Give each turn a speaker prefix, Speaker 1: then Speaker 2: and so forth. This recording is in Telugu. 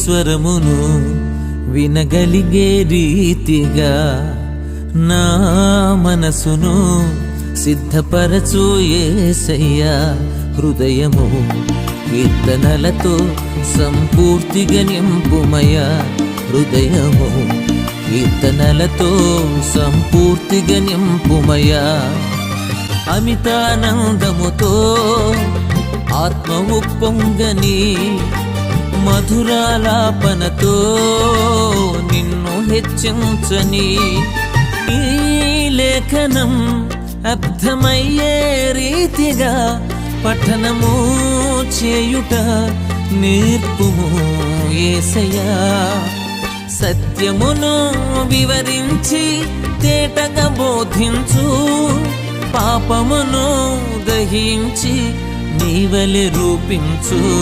Speaker 1: స్వరమును వినగలిగే రీతిగా నా మనసును సిద్ధపరచు యేసయ్యా. హృదయము కీర్తనలతో సంపూర్తిగా నింపుమయ్యా. హృదయము కీర్తనలతో సంపూర్తిగా నింపుమయ్యా. అమితానందముతో ఆత్మ ఉప్పొంగని మధురాలాపనతో నిన్ను హెచ్చించని ఈ లేఖనం అర్థమయ్యే రీతిగా పఠనము చేయుట నేర్పుము యేసయ్యా. సత్యమును వివరించి తేటగా బోధించు, పాపమును దహించి నీవలె రూపించు.